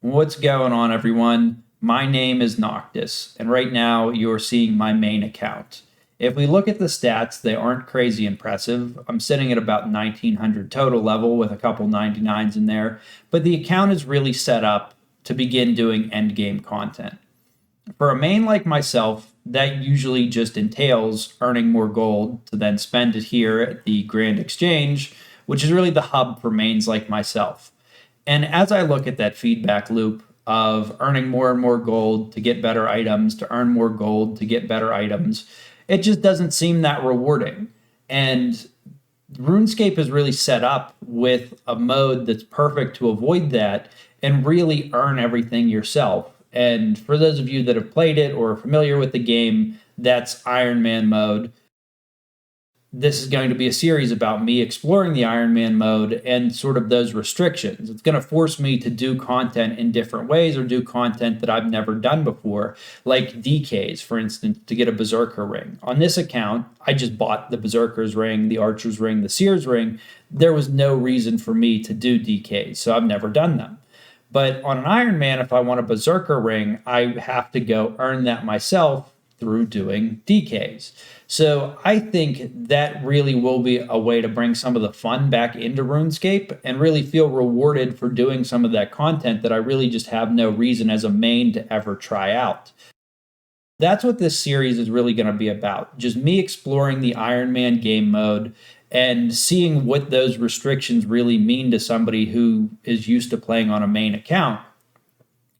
What's going on, everyone? My name is Noctis, and right now you're seeing my main account. If we look at the stats, they aren't crazy impressive. I'm sitting at about 1900 total level with a couple 99s in there, but the account is really set up to begin doing endgame content. For a main like myself, that usually just entails earning more gold to then spend it here at the Grand Exchange, which is really the hub for mains like myself. And as I look at that feedback loop of earning more and more gold to get better items, to earn more gold to get better items, it just doesn't seem that rewarding. And RuneScape is really set up with a mode that's perfect to avoid that and really earn everything yourself. And for those of you that have played it or are familiar with the game, that's Ironman mode. This is going to be a series about me exploring the Ironman mode and sort of those restrictions. It's going to force me to do content in different ways or do content that I've never done before, like DKs, for instance, to get a Berserker ring. On this account, I just bought the Berserker's ring, the Archer's ring, the Seer's ring. There was no reason for me to do DKs, so I've never done them. But on an Ironman, if I want a Berserker ring, I have to go earn that myself through doing DKs. So I think that really will be a way to bring some of the fun back into RuneScape and really feel rewarded for doing some of that content that I really just have no reason as a main to ever try out. That's what this series is really going to be about. Just me exploring the Iron Man game mode and seeing what those restrictions really mean to somebody who is used to playing on a main account.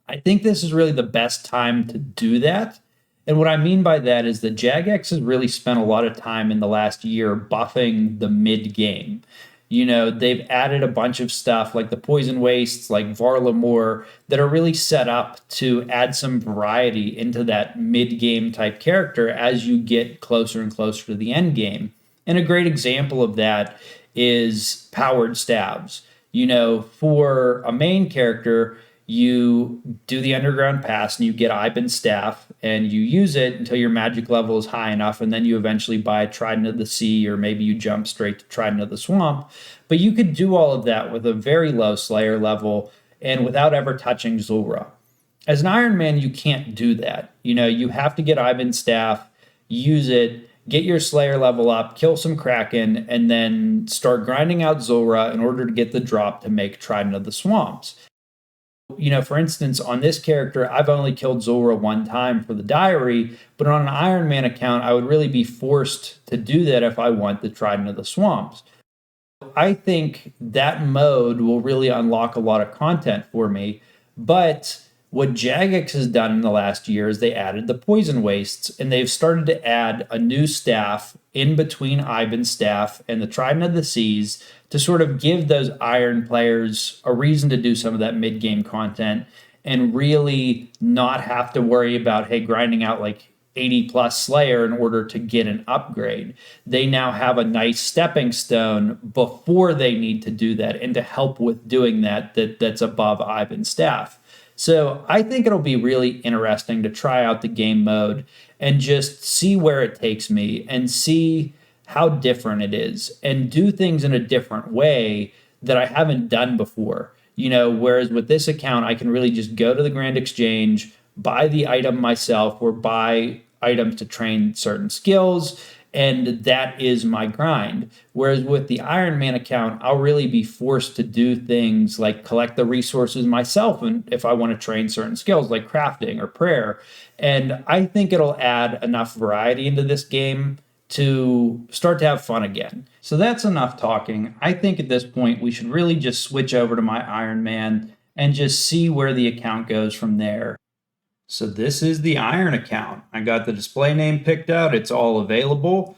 I think this is really the best time to do that. And what I mean by that is that Jagex has really spent a lot of time in the last year buffing the mid game. You know, they've added a bunch of stuff like the Poison Wastes, like Varlamore, that are really set up to add some variety into that mid game type character as you get closer and closer to the end game. And a great example of that is powered stabs. You know, for a main character, you do the underground pass and you get Iban's staff and you use it until your magic level is high enough, and then you eventually buy Trident of the Sea, or maybe you jump straight to Trident of the Swamp. But you could do all of that with a very low Slayer level and without ever touching Zulrah. As an Iron Man, you can't do that. You know, you have to get Iban's staff, use it, get your Slayer level up, kill some Kraken, and then start grinding out Zulrah in order to get the drop to make Trident of the Swamps. You know, for instance, on this character, I've only killed Zulrah one time for the diary, but on an Iron Man account, I would really be forced to do that if I want the Trident of the Swamps. I think that mode will really unlock a lot of content for me, but what Jagex has done in the last year is they added the Poison Wastes, and they've started to add a new staff in between Iban's staff and the Trident of the Seas to sort of give those Iron players a reason to do some of that mid-game content and really not have to worry about, hey, grinding out like 80 plus Slayer in order to get an upgrade. They now have a nice stepping stone before they need to do that and to help with doing that's above Iban's staff. So I think it'll be really interesting to try out the game mode and just see where it takes me and see how different it is and do things in a different way that I haven't done before. You know, whereas with this account, I can really just go to the Grand Exchange, buy the item myself or buy items to train certain skills, and that is my grind. Whereas with the Iron Man account, I'll really be forced to do things like collect the resources myself, and if I want to train certain skills like crafting or prayer. And I think it'll add enough variety into this game to start to have fun again. So that's enough talking. I think at this point we should really just switch over to my Iron Man and just see where the account goes from there. So this is the Iron account. I got the display name picked out. It's all available.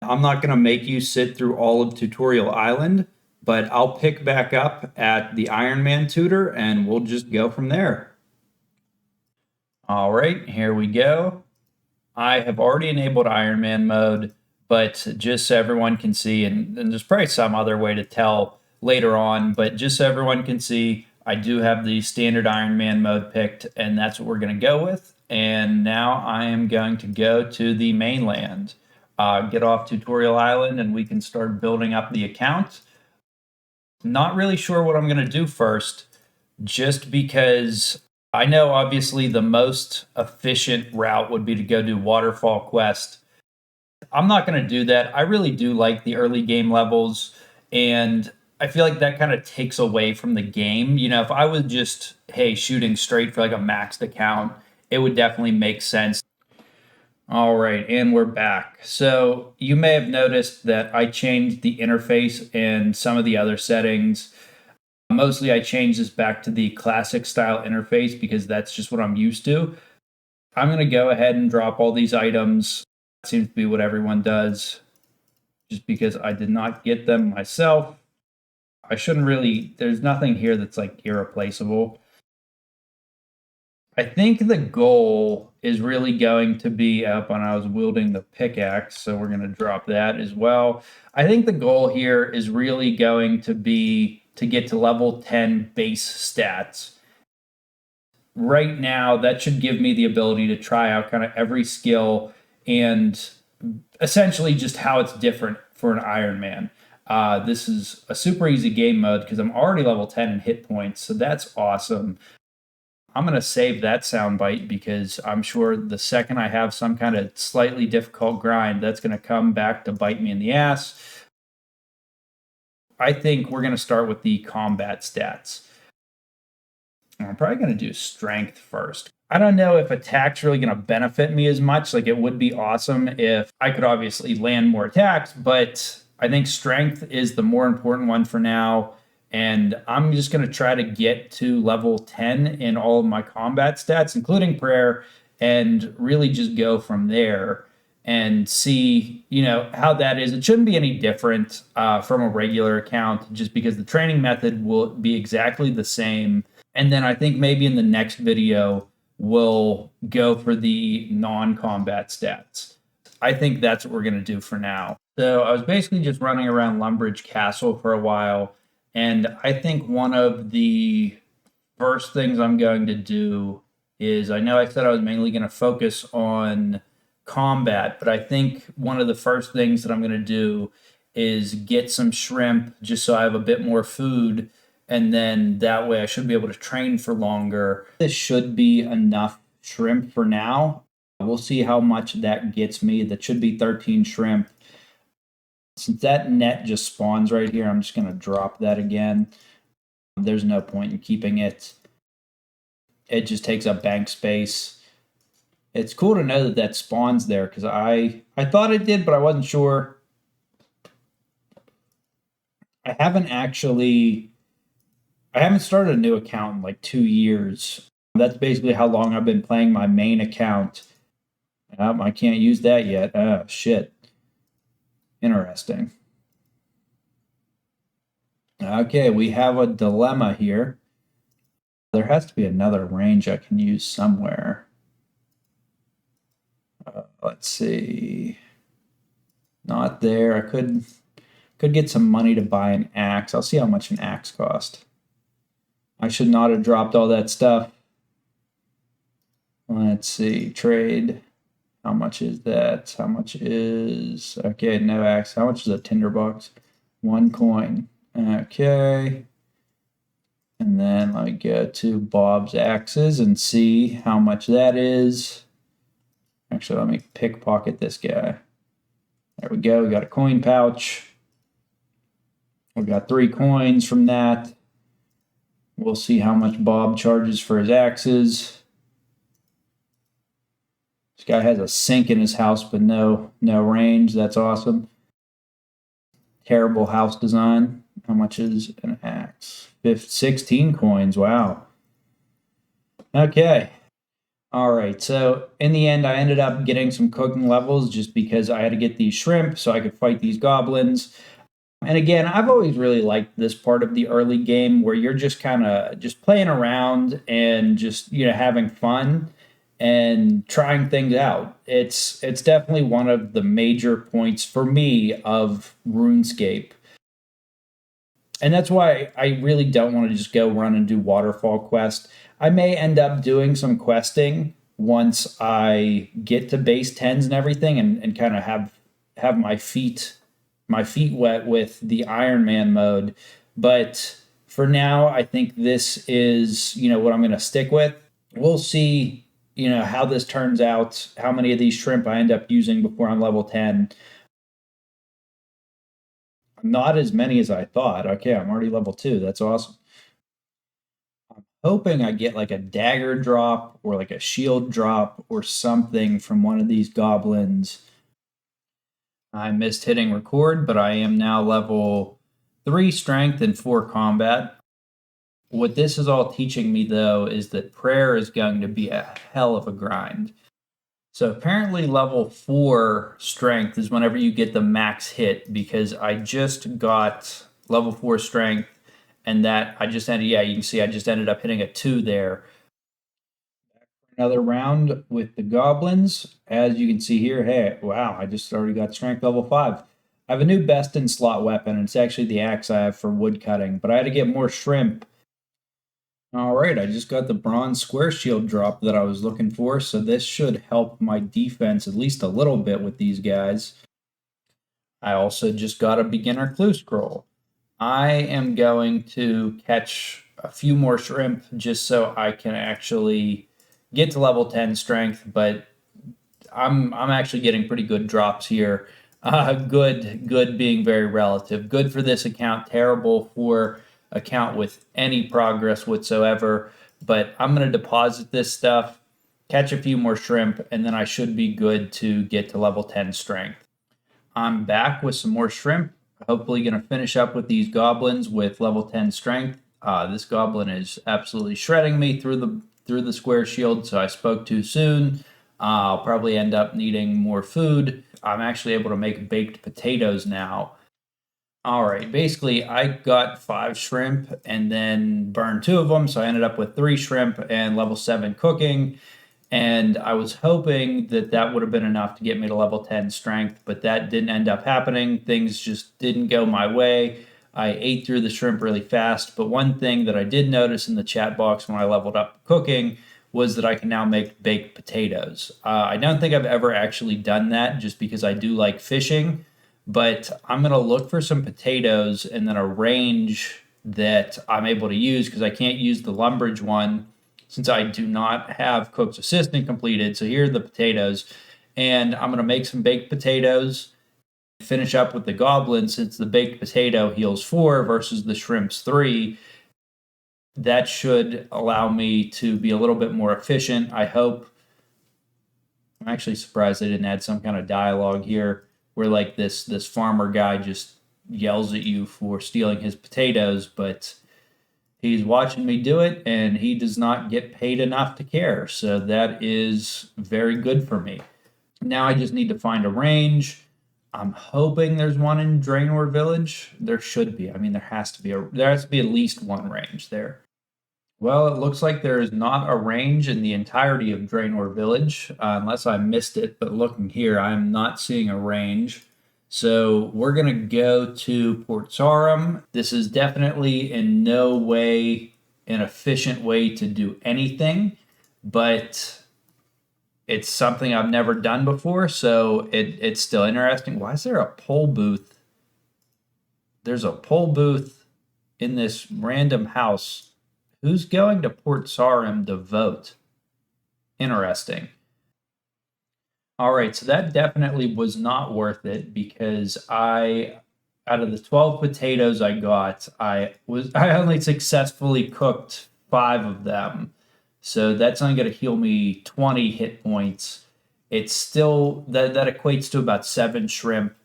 I'm not going to make you sit through all of Tutorial Island, but I'll pick back up at the Iron Man tutor and we'll just go from there. All right, here we go. I have already enabled Iron Man mode, but just so everyone can see, and there's probably some other way to tell later on, but just so everyone can see, I do have the standard Iron Man mode picked, and that's what we're going to go with. And now I am going to go to the mainland, get off Tutorial Island, and we can start building up the account. Not really sure what I'm going to do first, just because I know obviously the most efficient route would be to go do Waterfall Quest. I'm not going to do that. I really do like the early game levels, and I feel like that kind of takes away from the game. You know, if I was just, hey, shooting straight for like a maxed account, it would definitely make sense. All right, and we're back. So you may have noticed that I changed the interface and some of the other settings. Mostly I changed this back to the classic style interface because that's just what I'm used to. I'm going to go ahead and drop all these items. It seems to be what everyone does, just because I did not get them myself. I shouldn't really, there's nothing here that's like irreplaceable. I think the goal is really going to be up when I was wielding the pickaxe, so we're going to drop that as well. I think the goal here is really going to be to get to level 10 base stats. Right now, that should give me the ability to try out kind of every skill and essentially just how it's different for an Ironman. This is a super easy game mode because I'm already level 10 in hit points, so that's awesome. I'm going to save that soundbite because I'm sure the second I have some kind of slightly difficult grind, that's going to come back to bite me in the ass. I think we're going to start with the combat stats. I'm probably going to do strength first. I don't know if attack's really going to benefit me as much. Like, it would be awesome if I could obviously land more attacks, but I think strength is the more important one for now. And I'm just going to try to get to level 10 in all of my combat stats, including prayer, and really just go from there and see, you know, how that is. It shouldn't be any different from a regular account, just because the training method will be exactly the same. And then I think maybe in the next video, we'll go for the non-combat stats. I think that's what we're going to do for now. So I was basically just running around Lumbridge Castle for a while. And I think one of the first things I'm going to do is, I know I said I was mainly going to focus on combat, but I think one of the first things that I'm going to do is get some shrimp just so I have a bit more food. And then that way I should be able to train for longer. This should be enough shrimp for now. We'll see how much that gets me. That should be 13 shrimp. Since that net just spawns right here, I'm just going to drop that again. There's no point in keeping it. It just takes up bank space. It's cool to know that that spawns there because I thought it did, but I wasn't sure. I haven't started a new account in like 2 years. That's basically how long I've been playing my main account. I can't use that yet. Oh, shit. Interesting. Okay, we have a dilemma here. There has to be another range I can use somewhere. Let's see. Not there. I could get some money to buy an axe. I'll see how much an axe costs. I should not have dropped all that stuff. Let's see. Trade. How much is that? How much is... Okay, no axe. How much is a tinderbox? 1 coin. Okay. And then let me go to Bob's Axes and see how much that is. Actually, let me pickpocket this guy. There we go. We got a coin pouch. We got 3 coins from that. We'll see how much Bob charges for his axes. This guy has a sink in his house, but no range. That's awesome. Terrible house design. How much is an axe? 16 coins. Wow. Okay. All right. So in the end, I ended up getting some cooking levels just because I had to get these shrimp so I could fight these goblins. And again, I've always really liked this part of the early game where you're just kind of just playing around and just, you know, having fun and trying things out. It's definitely one of the major points for me of Runescape. And that's why I really don't want to just go run and do Waterfall Quest. I may end up doing some questing once I get to base 10s and everything and kind of have my feet wet with the Ironman mode. But For now, I think this is, what I'm going to stick with. We'll see, how this turns out, how many of these shrimp I end up using before I'm level 10. Not as many as I thought. Okay, I'm already level 2. That's awesome. I'm hoping I get like a dagger drop or like a shield drop or something from one of these goblins. I missed hitting record, but I am now level 3 strength and 4 combat. What this is all teaching me, though, is that prayer is going to be a hell of a grind. So apparently level 4 strength is whenever you get the max hit, because I just got level 4 strength, and that I just ended, you can see I just ended up hitting a 2 there. Another round with the goblins. As you can see here, hey, wow, I just already got strength level 5. I have a new best in slot weapon, and it's actually the axe I have for wood cutting, but I had to get more shrimp. All right, I just got the bronze square shield drop that I was looking for, so this should help my defense at least a little bit with these guys. I also just got a beginner clue scroll. I am going to catch a few more shrimp just so I can actually get to level 10 strength, but I'm actually getting pretty good drops here. Good being very relative. Good for this account, terrible for account with any progress whatsoever. But I'm going to deposit this stuff, catch a few more shrimp, and then I should be good to get to level 10 strength. I'm back with some more shrimp. Hopefully going to finish up with these goblins with level 10 strength. This goblin is absolutely shredding me through the square shield, so I spoke too soon. I'll probably end up needing more food. I'm actually able to make baked potatoes now. All right, basically, I got 5 shrimp and then burned 2 of them, so I ended up with 3 shrimp and level 7 cooking. And I was hoping that that would have been enough to get me to level 10 strength, but that didn't end up happening. Things just didn't go my way. I ate through the shrimp really fast, but one thing that I did notice in the chat box when I leveled up cooking was that I can now make baked potatoes. I don't think I've ever actually done that just because I do like fishing, but I'm going to look for some potatoes and then a range that I'm able to use because I can't use the Lumbridge one since I do not have Cook's Assistant completed. So here are the potatoes, and I'm going to make some baked potatoes, finish up with the goblin since the baked potato heals 4 versus the shrimp's 3. That should allow me to be a little bit more efficient, I hope. I'm actually surprised they didn't add some kind of dialogue here where like this farmer guy just yells at you for stealing his potatoes, but he's watching me do it and he does not get paid enough to care. So that is very good for me. Now I just need to find a range. I'm hoping there's one in Draenor Village. There should be. I mean, there has to be at least one range there. Well, it looks like there is not a range in the entirety of Draenor Village, unless I missed it. But looking here, I'm not seeing a range. So we're going to go to Port Sarum. This is definitely in no way an efficient way to do anything, but it's something I've never done before, so it's still interesting. Why is there a poll booth? There's a poll booth in this random house. Who's going to Port Sarum to vote? Interesting. All right, so that definitely was not worth it because out of the 12 potatoes I got, I only successfully cooked 5 of them. So that's only going to heal me 20 hit points. It's still that equates to about 7 shrimp,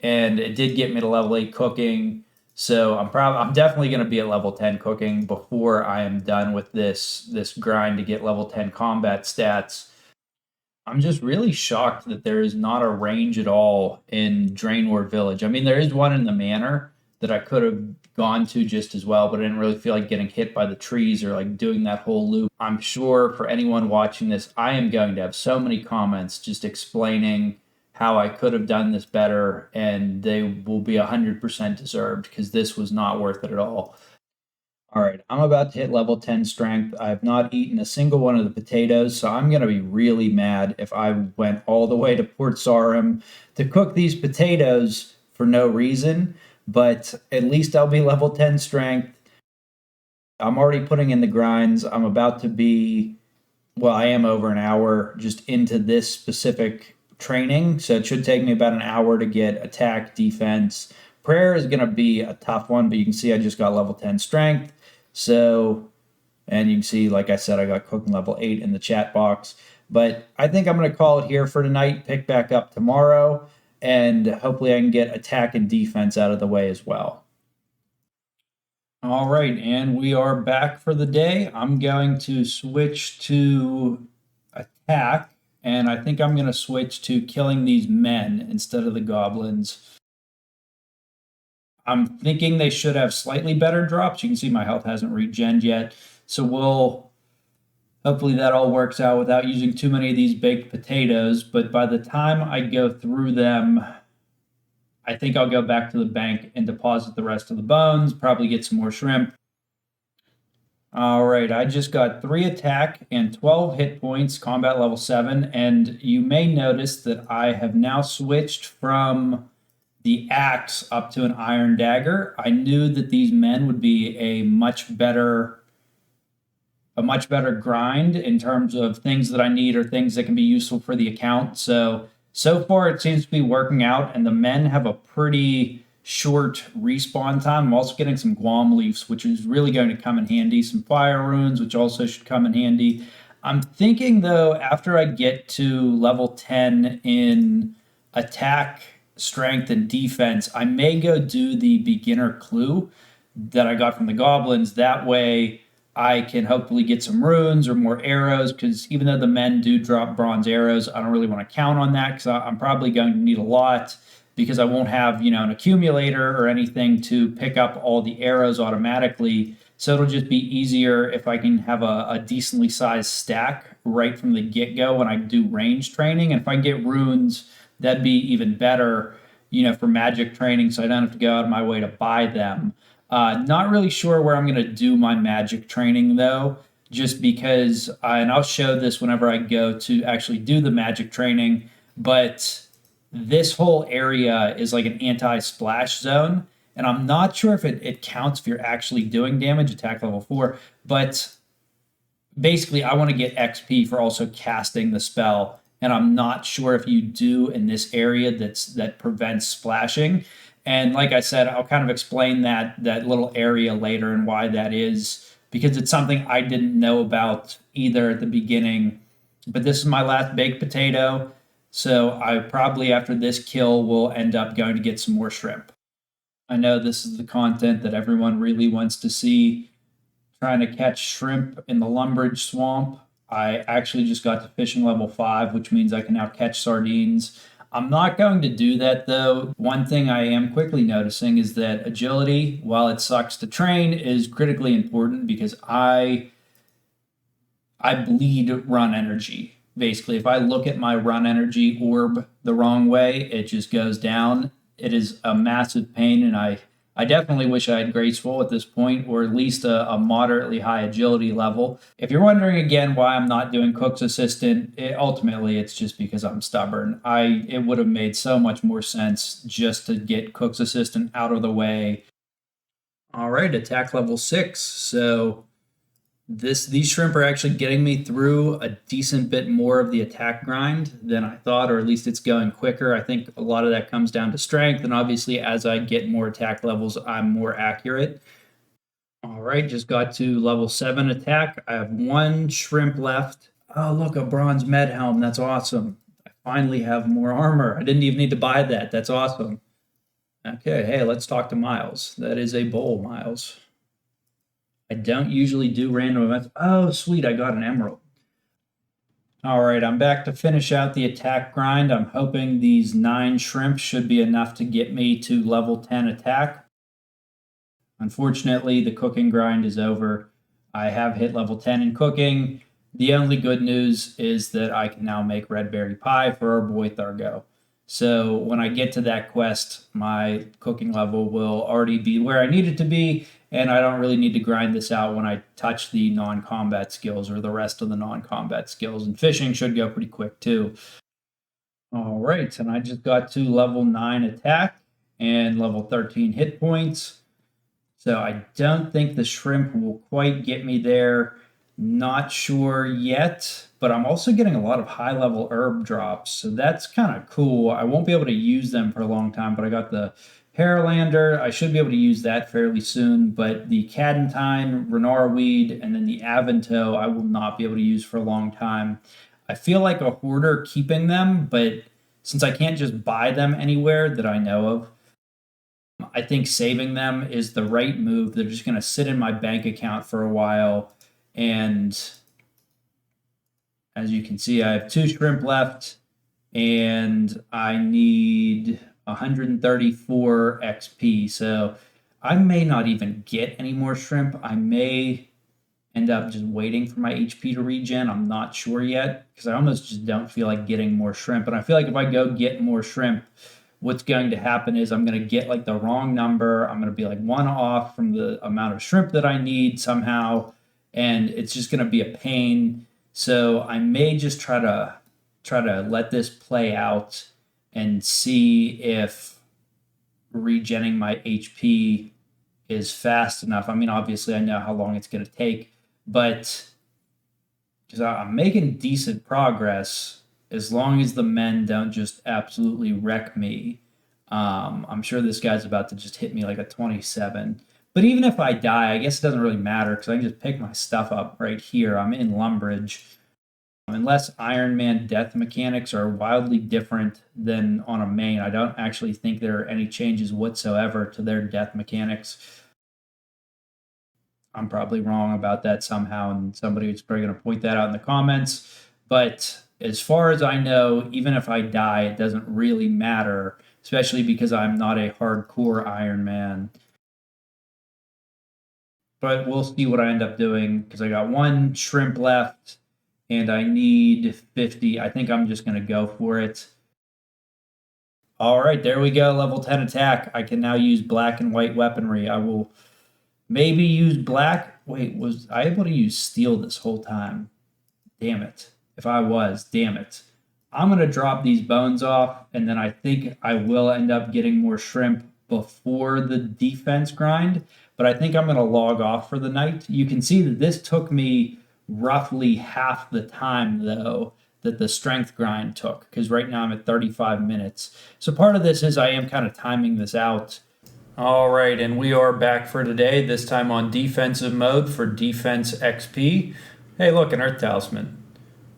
and it did get me to level 8 cooking. So I'm definitely going to be at level 10 cooking before I am done with this grind to get level 10 combat stats. I'm just really shocked that there is not a range at all in Draenor Village. I mean, there is one in the manor that I could have gone to just as well, but I didn't really feel like getting hit by the trees or like doing that whole loop. I'm sure for anyone watching this, I am going to have so many comments just explaining how I could have done this better, and they will be 100% deserved because this was not worth it at all. All right, I'm about to hit level 10 strength. I have not eaten a single one of the potatoes, so I'm going to be really mad if I went all the way to Port Sarum to cook these potatoes for no reason, but at least I'll be level 10 strength. I'm already putting in the grinds. I'm about to be, well, I am over an hour just into this specific training. So it should take me about an hour to get attack, defense. Prayer is going to be a tough one, but you can see I just got level 10 strength. So, and you can see, like I said, I got cooking level 8 in the chat box. But I think I'm going to call it here for tonight, pick back up tomorrow, and hopefully I can get attack and defense out of the way as well. All right, and we are back for the day. I'm going to switch to attack, and I think I'm going to switch to killing these men instead of the goblins. I'm thinking they should have slightly better drops. You can see my health hasn't regened yet, so we'll hopefully that all works out without using too many of these baked potatoes. But by the time I go through them, I think I'll go back to the bank and deposit the rest of the bones, probably get some more shrimp. All right, I just got 3 attack and 12 hit points, combat level 7, and you may notice that I have now switched from the axe up to an iron dagger. I knew that these men would be a much better grind in terms of things that I need or things that can be useful for the account. So far it seems to be working out, and the men have a pretty short respawn time. I'm also getting some Guam leaves, which is really going to come in handy. Some fire runes, which also should come in handy. I'm thinking though, after I get to level 10 in attack, strength, and defense, I may go do the beginner clue that I got from the goblins. That way I can hopefully get some runes or more arrows, because even though the men do drop bronze arrows, I don't really want to count on that, because I'm probably going to need a lot, because I won't have, an accumulator or anything to pick up all the arrows automatically. So it'll just be easier if I can have a decently sized stack right from the get-go when I do range training. And if I get runes, that'd be even better, for magic training, so I don't have to go out of my way to buy them. Not really sure where I'm going to do my magic training though, just because, and I'll show this whenever I go to actually do the magic training, but this whole area is like an anti-splash zone, and I'm not sure if it counts if you're actually doing damage, attack level 4, but basically I want to get XP for also casting the spell, and I'm not sure if you do in this area that prevents splashing. And like I said, I'll kind of explain that little area later and why that is, because it's something I didn't know about either at the beginning. But this is my last baked potato, so I probably after this kill will end up going to get some more shrimp. I know this is the content that everyone really wants to see, trying to catch shrimp in the Lumbridge swamp. I actually just got to fishing level 5, which means I can now catch sardines. I'm not going to do that though. One thing I am quickly noticing is that agility, while it sucks to train, is critically important, because I bleed run energy. Basically, if I look at my run energy orb the wrong way, it just goes down. It is a massive pain, and I definitely wish I had graceful at this point, or at least a moderately high agility level. If you're wondering again why I'm not doing Cook's Assistant, ultimately it's just because I'm stubborn. It would have made so much more sense just to get Cook's Assistant out of the way. All right, attack level 6. So these shrimp are actually getting me through a decent bit more of the attack grind than I thought, or at least it's going quicker. I think a lot of that comes down to strength, and obviously as I get more attack levels, I'm more accurate. All right, just got to level 7 attack. I have 1 shrimp left. Oh, look, a bronze med helm. That's awesome. I finally have more armor. I didn't even need to buy that. That's awesome. Okay, hey, let's talk to Miles. That is a bowl, Miles. I don't usually do random events. Oh, sweet, I got an emerald. All right, I'm back to finish out the attack grind. I'm hoping these 9 shrimp should be enough to get me to level 10 attack. Unfortunately, the cooking grind is over. I have hit level 10 in cooking. The only good news is that I can now make red berry pie for our boy Thargo. So when I get to that quest, my cooking level will already be where I need it to be, and I don't really need to grind this out when I touch the non-combat skills or the rest of the non-combat skills. And fishing should go pretty quick too. All right, and I just got to level 9 attack and level 13 hit points. So I don't think the shrimp will quite get me there. Not sure yet, but I'm also getting a lot of high level herb drops. So that's kind of cool. I won't be able to use them for a long time, but I got the Pearlander. I should be able to use that fairly soon, but the Cadentine, Renara weed, and then the Avanto, I will not be able to use for a long time. I feel like a hoarder keeping them, but since I can't just buy them anywhere that I know of, I think saving them is the right move. They're just going to sit in my bank account for a while. And as you can see, I have 2 shrimp left and I need 134 XP. So I may not even get any more shrimp. I may end up just waiting for my HP to regen. I'm not sure yet because I almost just don't feel like getting more shrimp. And I feel like if I go get more shrimp, what's going to happen is I'm going to get like the wrong number. I'm going to be like 1 off from the amount of shrimp that I need somehow. And it's just going to be a pain. So I may just try to let this play out and see if regenning my HP is fast enough. I mean, obviously I know how long it's going to take, but because I'm making decent progress as long as the men don't just absolutely wreck me. I'm sure this guy's about to just hit me like a 27. But even if I die, I guess it doesn't really matter because I can just pick my stuff up right here. I'm in Lumbridge. Unless Ironman death mechanics are wildly different than on a main, I don't actually think there are any changes whatsoever to their death mechanics. I'm probably wrong about that somehow, and somebody is probably going to point that out in the comments. But as far as I know, even if I die, it doesn't really matter, especially because I'm not a hardcore Ironman. But we'll see what I end up doing because I got 1 shrimp left and I need 50. I think I'm just going to go for it. All right, there we go. Level 10 attack. I can now use black and white weaponry. I will maybe use black. Wait, was I able to use steel this whole time? Damn it. If I was, damn it. I'm going to drop these bones off, and then I think I will end up getting more shrimp before the defense grind, but I think I'm going to log off for the night. You can see that this took me roughly half the time, though, that the strength grind took, because right now I'm at 35 minutes. So part of this is I am kind of timing this out. All right, and we are back for today, this time on defensive mode for defense XP. Hey, look, an Earth Talisman.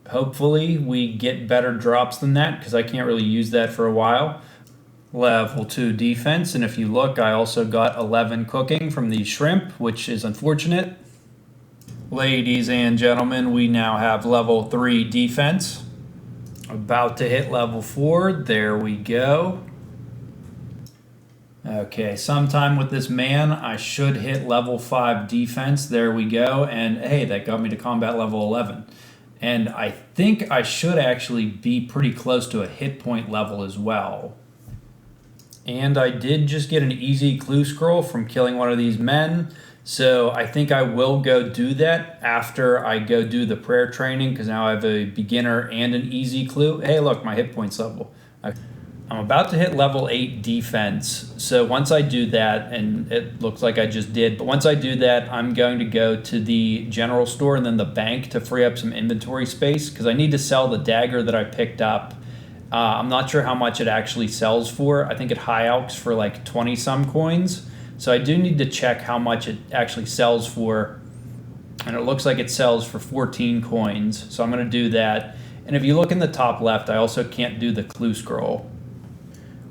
Hopefully we get better drops than that, because I can't really use that for a while. Level 2 defense, and if you look, I also got 11 cooking from the shrimp, which is unfortunate. Ladies and gentlemen, we now have level 3 defense. About to hit level 4. There we go. Okay, sometime with this man, I should hit level 5 defense. There we go. And hey, that got me to combat level 11. And I think I should actually be pretty close to a hit point level as well. And I did just get an easy clue scroll from killing one of these men. So I think I will go do that after I go do the prayer training, because now I have a beginner and an easy clue. Hey, look, my hit points level. I'm about to hit level 8 defense. So once I do that, and it looks like I just did, but once I do that, I'm going to go to the general store and then the bank to free up some inventory space, because I need to sell the dagger that I picked up. I'm not sure how much it actually sells for. I think it high alks for like 20 some coins. So I do need to check how much it actually sells for. And it looks like it sells for 14 coins. So I'm going to do that. And if you look in the top left, I also can't do the clue scroll.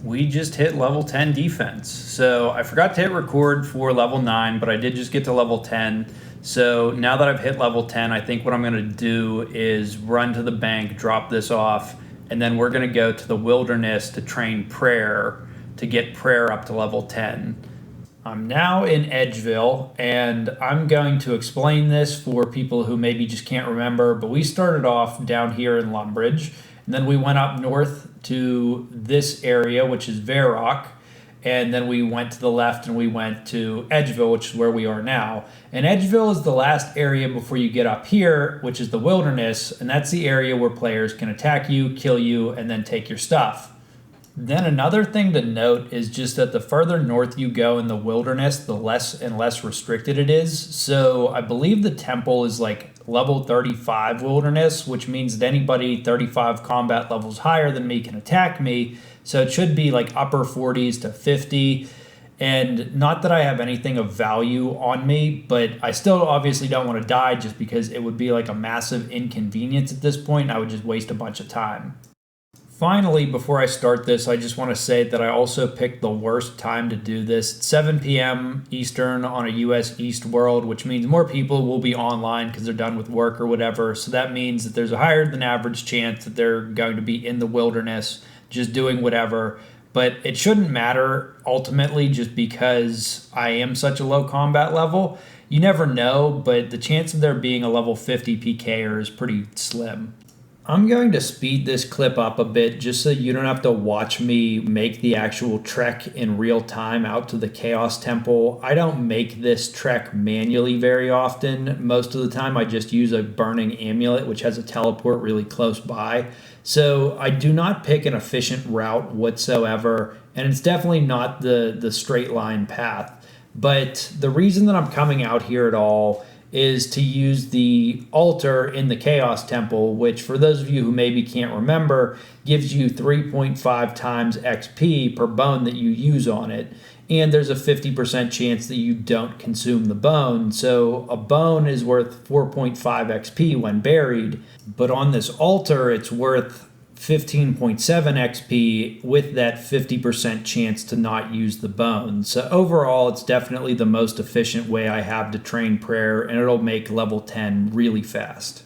We just hit level 10 defense. So I forgot to hit record for level 9, but I did just get to level 10. So now that I've hit level 10, I think what I'm going to do is run to the bank, drop this off, and then we're going to go to the wilderness to train prayer, to get prayer up to level 10. I'm now in Edgeville, and I'm going to explain this for people who maybe just can't remember, but we started off down here in Lumbridge, and then we went up north to this area, which is Varrock, and then we went to the left and we went to Edgeville, which is where we are now. And Edgeville is the last area before you get up here, which is the wilderness, and that's the area where players can attack you, kill you, and then take your stuff. Then another thing to note is just that the further north you go in the wilderness, the less and less restricted it is. So I believe the temple is like level 35 wilderness, which means that anybody 35 combat levels higher than me can attack me. So it should be like upper 40s to 50. And not that I have anything of value on me, but I still obviously don't want to die just because it would be like a massive inconvenience at this point. I would just waste a bunch of time. Finally, before I start this, I just want to say that I also picked the worst time to do this. It's 7 p.m. Eastern on a US East world, which means more people will be online because they're done with work or whatever. So that means that there's a higher than average chance that they're going to be in the wilderness just doing whatever. But it shouldn't matter ultimately just because I am such a low combat level. You never know, but the chance of there being a level 50 PKer is pretty slim. I'm going to speed this clip up a bit just so you don't have to watch me make the actual trek in real time out to the Chaos Temple. I don't make this trek manually very often. Most of the time I just use a burning amulet which has a teleport really close by. So I do not pick an efficient route whatsoever, and it's definitely not the straight line path. But the reason that I'm coming out here at all is to use the altar in the Chaos Temple, which for those of you who maybe can't remember, gives you 3.5 times XP per bone that you use on it. And there's a 50% chance that you don't consume the bone. So a bone is worth 4.5 XP when buried, but on this altar, it's worth 15.7 XP with that 50% chance to not use the bone. So overall, it's definitely the most efficient way I have to train prayer, and it'll make level 10 really fast.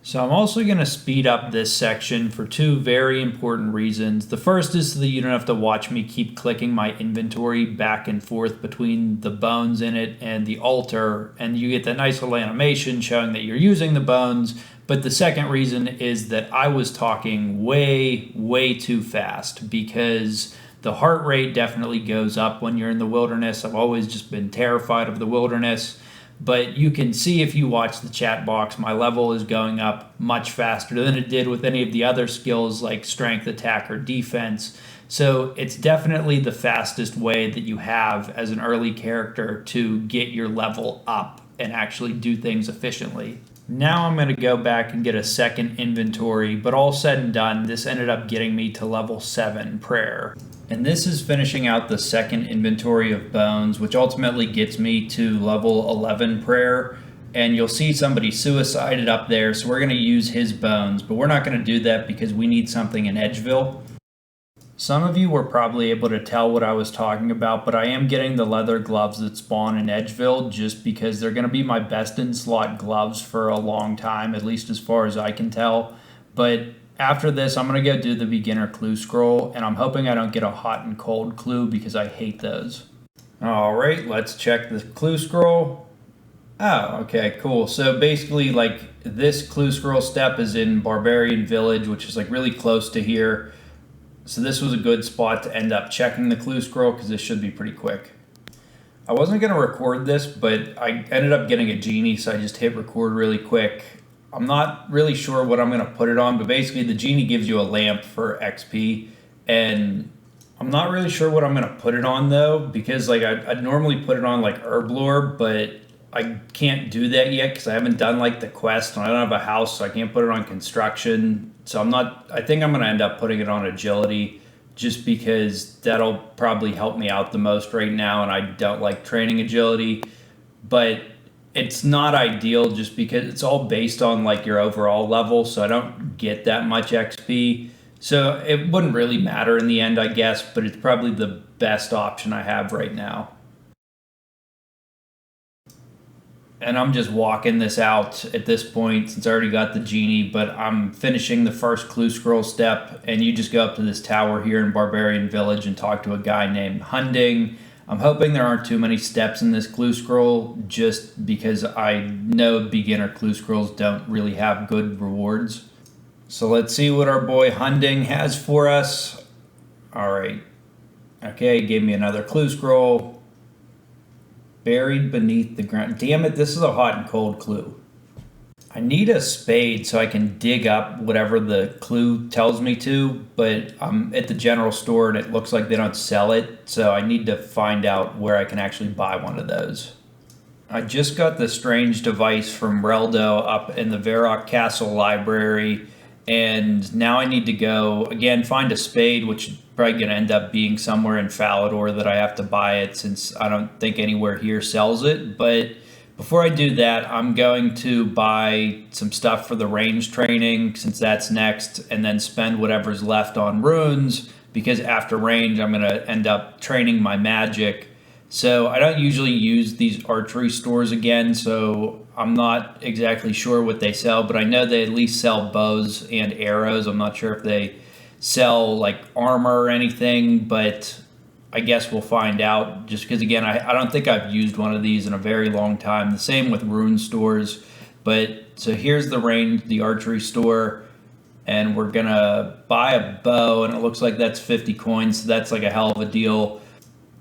So I'm also going to speed up this section for two very important reasons. The first is so that you don't have to watch me keep clicking my inventory back and forth between the bones in it and the altar, and you get that nice little animation showing that you're using the bones. But the second reason is that I was talking way too fast because the heart rate definitely goes up when you're in the wilderness. I've always just been terrified of the wilderness. But you can see if you watch the chat box, my level is going up much faster than it did with any of the other skills like strength, attack, or defense. So it's definitely the fastest way that you have as an early character to get your level up and actually do things efficiently. Now I'm going to go back and get a second inventory, but all said and done, this ended up getting me to level 7 prayer. And this is finishing out the second inventory of bones, which ultimately gets me to level 11 prayer. And you'll see somebody suicided up there, so we're going to use his bones, but we're not going to do that because we need something in Edgeville. Some of you were probably able to tell what I was talking about, but I am getting the leather gloves that spawn in Edgeville just because they're going to be my best in slot gloves for a long time, at least as far as I can tell. But after this, I'm going to go do the beginner clue scroll, and I'm hoping I don't get a hot and cold clue because I hate those. All right, let's check the clue scroll. Oh, okay, cool. So basically, like, this clue scroll step is in Barbarian Village, which is like really close to here. So this was a good spot to end up checking the clue scroll because this should be pretty quick. I wasn't going to record this, but I ended up getting a genie, so I just hit record really quick. I'm not really sure what I'm going to put it on, but basically the genie gives you a lamp for XP, and I'm not really sure what I'm going to put it on though, because like I'd normally put it on like herb lore, but I can't do that yet because I haven't done like the quest, and I don't have a house, so I can't put it on construction. So I think I'm going to end up putting it on agility just because that'll probably help me out the most right now, and I don't like training agility. But it's not ideal just because it's all based on like your overall level, so I don't get that much XP. So it wouldn't really matter in the end, I guess, but it's probably the best option I have right now. And I'm just walking this out at this point since I already got the genie, but I'm finishing the first clue scroll step, and you just go up to this tower here in Barbarian Village and talk to a guy named Hunding. I'm hoping there aren't too many steps in this clue scroll just because I know beginner clue scrolls don't really have good rewards. So let's see what our boy Hunding has for us. All right. Okay, gave me another clue scroll. Buried beneath the ground. Damn it, this is a hot and cold clue. I need a spade so I can dig up whatever the clue tells me to, but I'm at the general store and it looks like they don't sell it, so I need to find out where I can actually buy one of those. I just got the strange device from Reldo up in the Varrock Castle library, and now I need to go again find a spade, which is probably going to end up being somewhere in Falador that I have to buy it since I don't think anywhere here sells it. But before I do that, I'm going to buy some stuff for the range training since that's next, and then spend whatever's left on runes because after range I'm going to end up training my magic. So I don't usually use these archery stores again, so I'm not exactly sure what they sell, but I know they at least sell bows and arrows. I'm not sure if they sell like armor or anything, but I guess we'll find out just because, again, I don't think I've used one of these in a very long time. The same with rune stores. But so here's the archery store, and we're going to buy a bow, and it looks like that's 50 coins, so that's like a hell of a deal.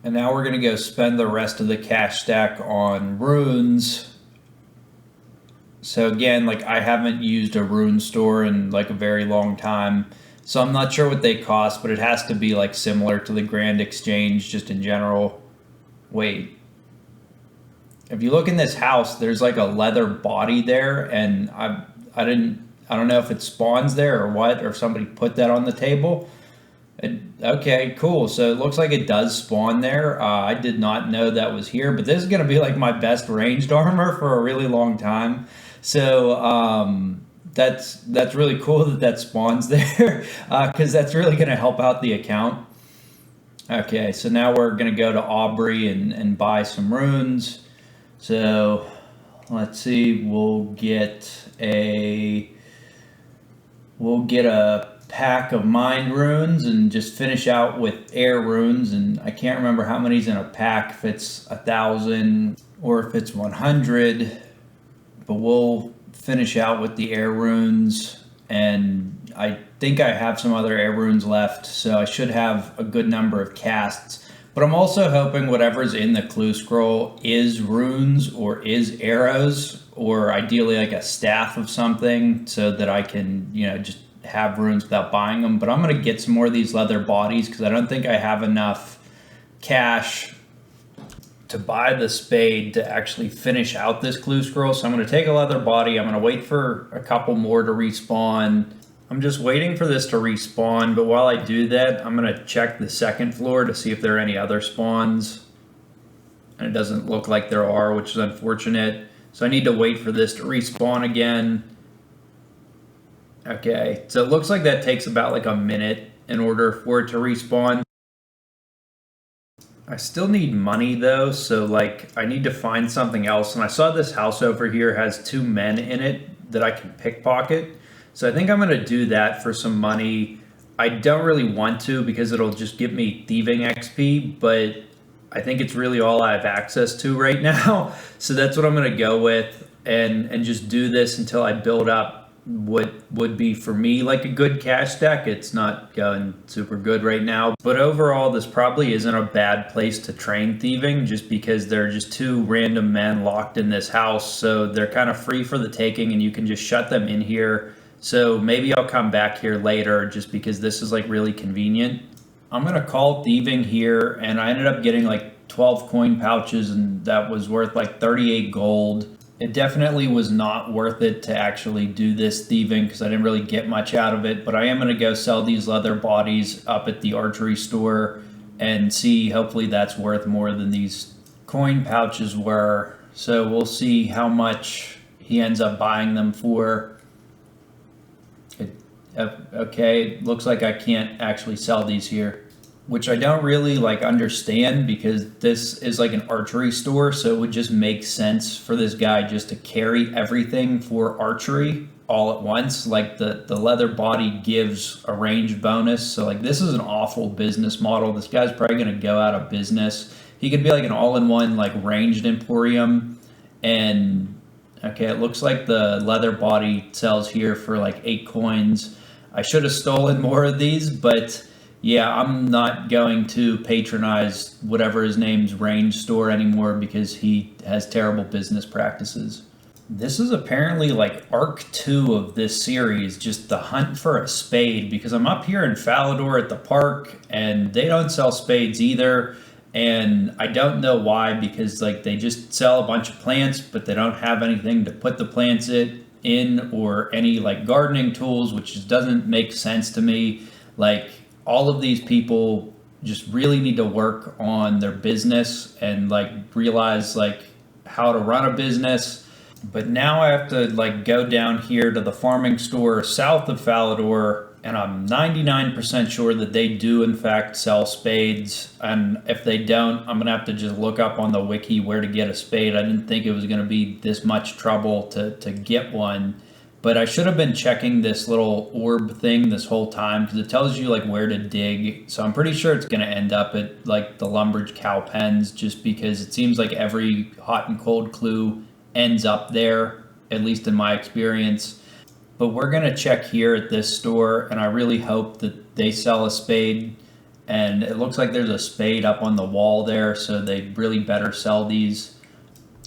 And now we're going to go spend the rest of the cash stack on runes. So again, like I haven't used a rune store in like a very long time. So I'm not sure what they cost, but it has to be like similar to the Grand Exchange just in general. Wait. If you look in this house, there's like a leather body there, and I don't know if it spawns there or what, or if somebody put that on the table. Okay, cool. So it looks like it does spawn there. I did not know that was here, but this is going to be like my best ranged armor for a really long time. So that's really cool that spawns there because that's really going to help out the account. Okay, so now we're going to go to Aubrey and buy some runes. So let's see, we'll get a pack of mind runes and just finish out with air runes, and I can't remember how many's in a pack, if it's 1,000 or if it's 100, but we'll finish out with the air runes, and I think I have some other air runes left, so I should have a good number of casts. But I'm also hoping whatever's in the clue scroll is runes or is arrows, or ideally like a staff of something, so that I can, just have runes without buying them. But I'm going to get some more of these leather bodies because I don't think I have enough cash to buy the spade to actually finish out this clue scroll. So I'm going to take a leather body. I'm going to wait for a couple more to respawn. I'm just waiting for this to respawn, but while I do that, I'm going to check the second floor to see if there are any other spawns. And it doesn't look like there are, which is unfortunate. So I need to wait for this to respawn again. Okay, so it looks like that takes about like a minute in order for it to respawn. I still need money though, so like I need to find something else. And I saw this house over here has 2 men in it that I can pickpocket. So I think I'm going to do that for some money. I don't really want to because it'll just give me thieving XP, but I think it's really all I have access to right now. So that's what I'm going to go with and just do this until I build up what would be for me like a good cash stack. It's not going super good right now, but overall this probably isn't a bad place to train thieving just because there are just 2 random men locked in this house, so they're kind of free for the taking and you can just shut them in here. So maybe I'll come back here later just because this is like really convenient. I'm gonna call thieving here, and I ended up getting like 12 coin pouches, and that was worth like 38 gold. It definitely was not worth it to actually do this thieving because I didn't really get much out of it, but I am going to go sell these leather bodies up at the archery store and see, hopefully that's worth more than these coin pouches were. So we'll see how much he ends up buying them for. Okay, looks like I can't actually sell these here, which I don't really like understand because this is like an archery store, so it would just make sense for this guy just to carry everything for archery all at once. Like the leather body gives a range bonus, so like this is an awful business model. This guy's probably going to go out of business. He could be like an all-in-one like ranged emporium. And okay, it looks like the leather body sells here for like 8 coins. I should have stolen more of these, but yeah, I'm not going to patronize whatever his name's range store anymore because he has terrible business practices. This is apparently like arc 2 of this series, just the hunt for a spade, because I'm up here in Falador at the park and they don't sell spades either. And I don't know why, because like they just sell a bunch of plants, but they don't have anything to put the plants in or any like gardening tools, which just doesn't make sense to me. Like all of these people just really need to work on their business and like realize like how to run a business. But now I have to like go down here to the farming store south of Falador, and I'm 99% sure that they do in fact sell spades. And if they don't, I'm gonna have to just look up on the wiki where to get a spade. I didn't think it was gonna be this much trouble to get one. But I should have been checking this little orb thing this whole time, because it tells you like where to dig. So I'm pretty sure it's going to end up at like the Lumbridge cow pens, just because it seems like every hot and cold clue ends up there, at least in my experience. But we're going to check here at this store, and I really hope that they sell a spade. And it looks like there's a spade up on the wall there, so they really better sell these.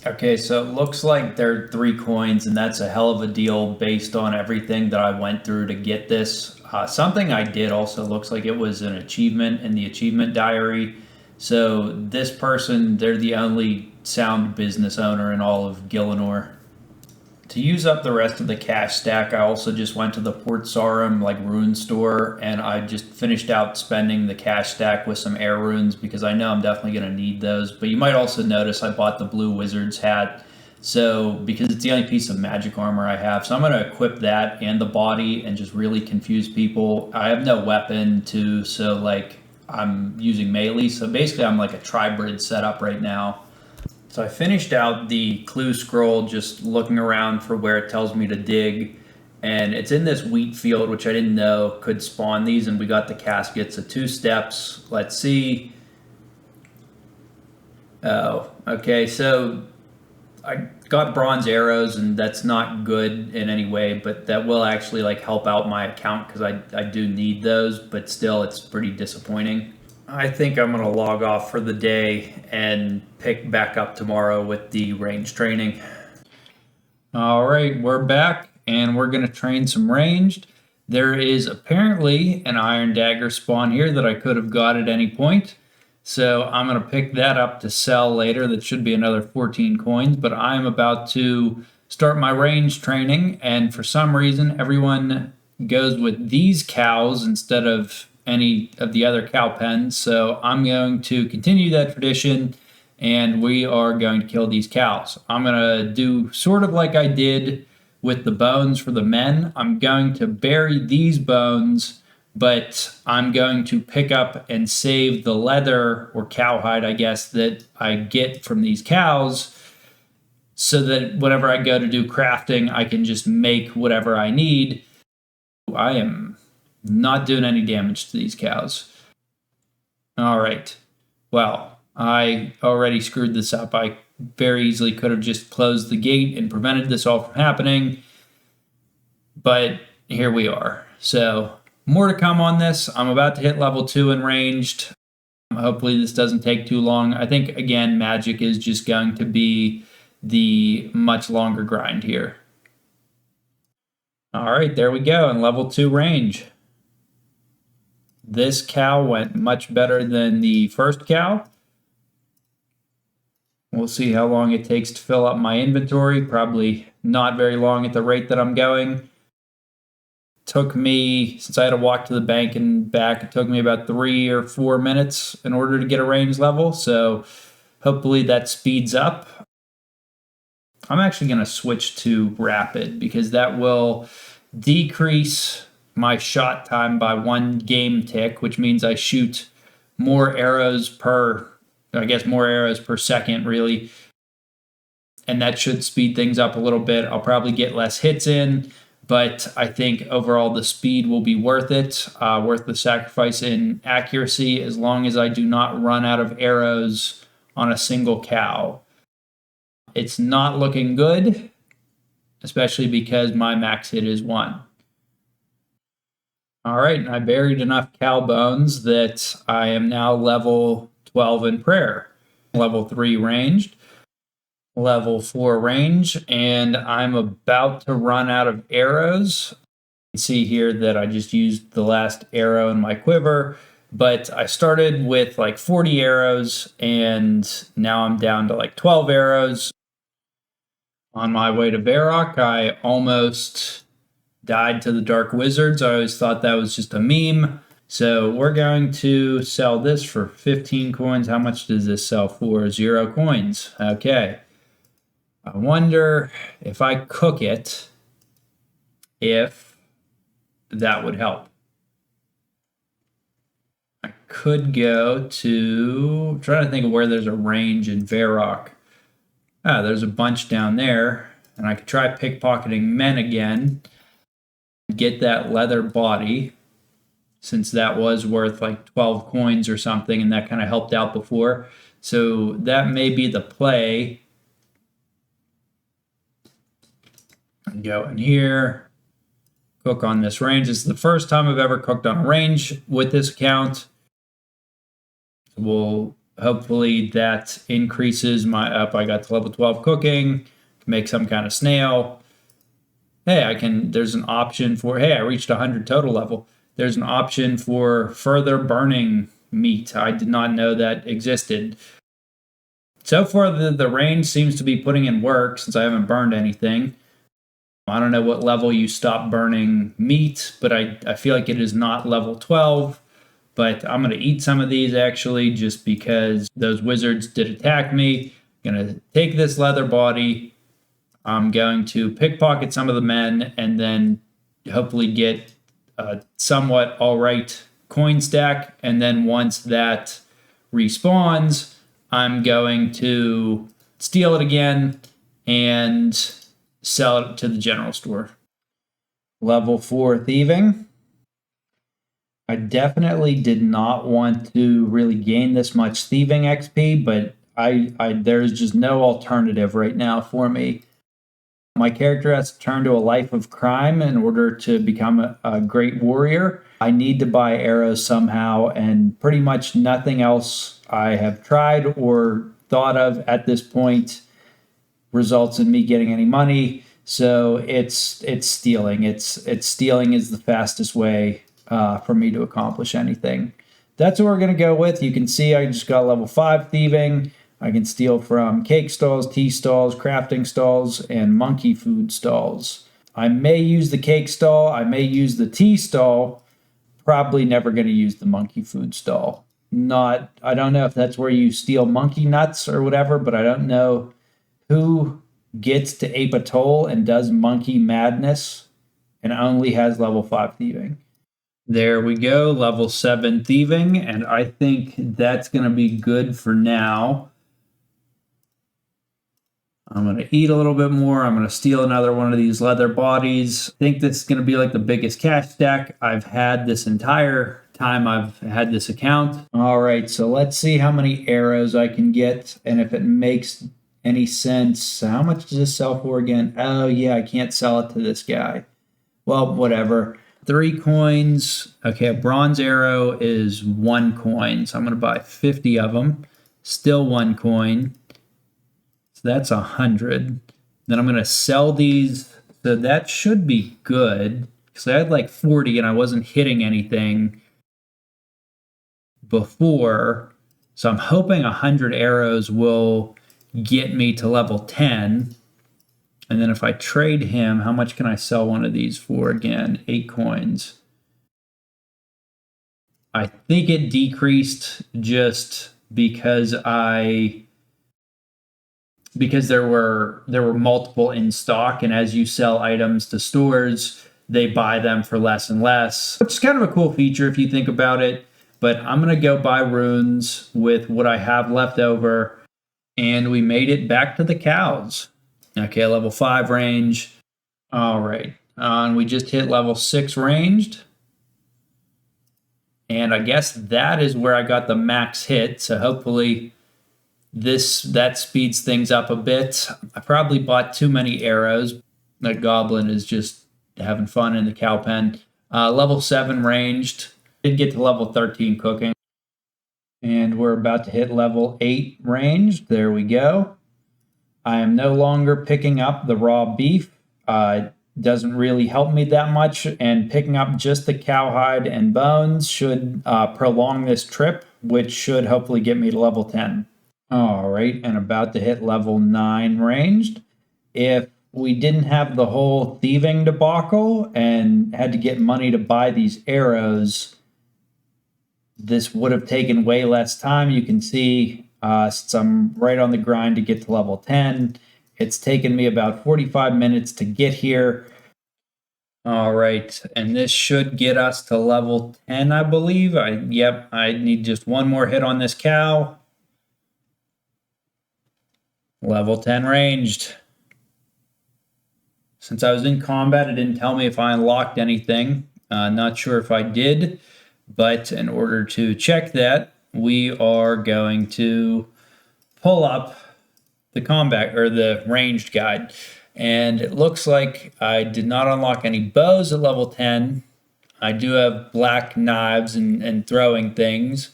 Okay, so it looks like they're 3 coins, and that's a hell of a deal based on everything that I went through to get this. Something I did also looks like it was an achievement in the achievement diary. So this person, they're the only sound business owner in all of Gillinor. To use up the rest of the cash stack, I also just went to the Port Sarum like rune store, and I just finished out spending the cash stack with some air runes, because I know I'm definitely going to need those. But you might also notice I bought the blue wizard's hat, so because it's the only piece of magic armor I have. So I'm going to equip that and the body and just really confuse people. I have no weapon too, so like I'm using melee. So basically I'm like a tribrid setup right now. So I finished out the clue scroll just looking around for where it tells me to dig, and it's in this wheat field, which I didn't know could spawn these, and we got the casket. So 2 steps. Let's see. Oh, okay. So I got bronze arrows, and that's not good in any way, but that will actually like help out my account, because I do need those, but still it's pretty disappointing. I think I'm going to log off for the day and pick back up tomorrow with the range training. All right, we're back, and we're going to train some ranged. There is apparently an iron dagger spawn here that I could have got at any point. So I'm going to pick that up to sell later. That should be another 14 coins, but I'm about to start my range training, and for some reason everyone goes with these cows instead of any of the other cow pens. So I'm going to continue that tradition, and we are going to kill these cows. I'm going to do sort of like I did with the bones for the men. I'm going to bury these bones, but I'm going to pick up and save the leather or cowhide, I guess, that I get from these cows, so that whenever I go to do crafting, I can just make whatever I need. I am not doing any damage to these cows. All right. Well, I already screwed this up. I very easily could have just closed the gate and prevented this all from happening. But here we are. So more to come on this. I'm about to hit level 2 in ranged. Hopefully this doesn't take too long. I think, again, magic is just going to be the much longer grind here. All right, there we go in level 2 range. This cow went much better than the first cow. We'll see how long it takes to fill up my inventory. Probably not very long at the rate that I'm going. Took me, since I had to walk to the bank and back, it took me about 3 or 4 minutes in order to get a range level. So hopefully that speeds up. I'm actually going to switch to rapid, because that will decrease my shot time by 1 game tick, which means I shoot more arrows per second, really. And that should speed things up a little bit. I'll probably get less hits in, but I think overall the speed will be worth it, worth the sacrifice in accuracy, as long as I do not run out of arrows on a single cow. It's not looking good, especially because my max hit is 1. All right, I buried enough cow bones that I am now level 12 in prayer, level 3 ranged. Level 4 range, and I'm about to run out of arrows. You can see here that I just used the last arrow in my quiver, but I started with like 40 arrows and now I'm down to like 12 arrows. On my way to Varrock, I almost died to the Dark Wizards. I always thought that was just a meme. So we're going to sell this for 15 coins. How much does this sell for? 0 coins. Okay. I wonder if I cook it, if that would help. I could go to, I'm trying to think of where there's a range in Varrock. Ah, there's a bunch down there. And I could try pickpocketing men again, get that leather body, since that was worth like 12 coins or something, and that kind of helped out before. So that may be the play. Go in here, cook on this range. This is the first time I've ever cooked on a range with this account. Well, hopefully that increases my up. I got to level 12 cooking, make some kind of snail. Hey, there's an option for, hey, I reached 100 total level. There's an option for further burning meat. I did not know that existed. So far, the range seems to be putting in work since I haven't burned anything. I don't know what level you stop burning meat, but I feel like it is not level 12. But I'm going to eat some of these actually just because those wizards did attack me. I'm going to take this leather body. I'm going to pickpocket some of the men and then hopefully get a somewhat all right coin stack. And then once that respawns, I'm going to steal it again and sell it to the general store. Level 4 thieving. I definitely did not want to really gain this much thieving XP, but there's just no alternative right now for me. My character has to turn to a life of crime in order to become a great warrior. I need to buy arrows somehow, and pretty much nothing else I have tried or thought of at this point results in me getting any money. So it's stealing. It's stealing is the fastest way for me to accomplish anything. That's what we're going to go with. You can see I just got level 5 thieving. I can steal from cake stalls, tea stalls, crafting stalls, and monkey food stalls. I may use the cake stall. I may use the tea stall. Probably never going to use the monkey food stall. I don't know if that's where you steal monkey nuts or whatever, but I don't know who gets to Ape Atoll and does monkey madness and only has level 5 thieving. There we go, level 7 thieving, and I think that's going to be good for now. I'm going to eat a little bit more. I'm going to steal another one of these leather bodies. I think this is going to be like the biggest cash stack I've had this entire time I've had this account. All right, so let's see how many arrows I can get and if it makes any sense. How much does this sell for again? Oh, yeah, I can't sell it to this guy. Well, whatever. 3 coins. Okay, a bronze arrow is 1 coin. So I'm going to buy 50 of them. Still 1 coin. So that's 100. Then I'm going to sell these. So that should be good because I had like 40 and I wasn't hitting anything before. So I'm hoping 100 arrows will get me to level 10. And then if I trade him, how much can I sell one of these for again? 8 coins. I think it decreased just because there were multiple in stock, and as you sell items to stores, they buy them for less and less, which is kind of a cool feature if you think about it. But I'm going to go buy runes with what I have left over, and we made it back to the cows. Okay, level 5 range. All right, and we just hit level 6 ranged. And I guess that is where I got the max hit, so hopefully that speeds things up a bit. I probably bought too many arrows. That goblin is just having fun in the cow pen. Level 7 ranged. Did get to level 13 cooking. And we're about to hit level 8 ranged. There we go. I am no longer picking up the raw beef. Doesn't really help me that much, and picking up just the cowhide and bones should prolong this trip, which should hopefully get me to level 10. All right, and about to hit level 9 ranged. If we didn't have the whole thieving debacle and had to get money to buy these arrows, this would have taken way less time. You can see since I'm right on the grind to get to level 10, it's taken me about 45 minutes to get here. All right, and this should get us to level 10, I believe. I need just one more hit on this cow. Level 10 ranged. Since I was in combat, it didn't tell me if I unlocked anything. Not sure if I did, but in order to check that, we are going to pull up the combat or the ranged guide. And it looks like I did not unlock any bows at level 10. I do have black knives and throwing things.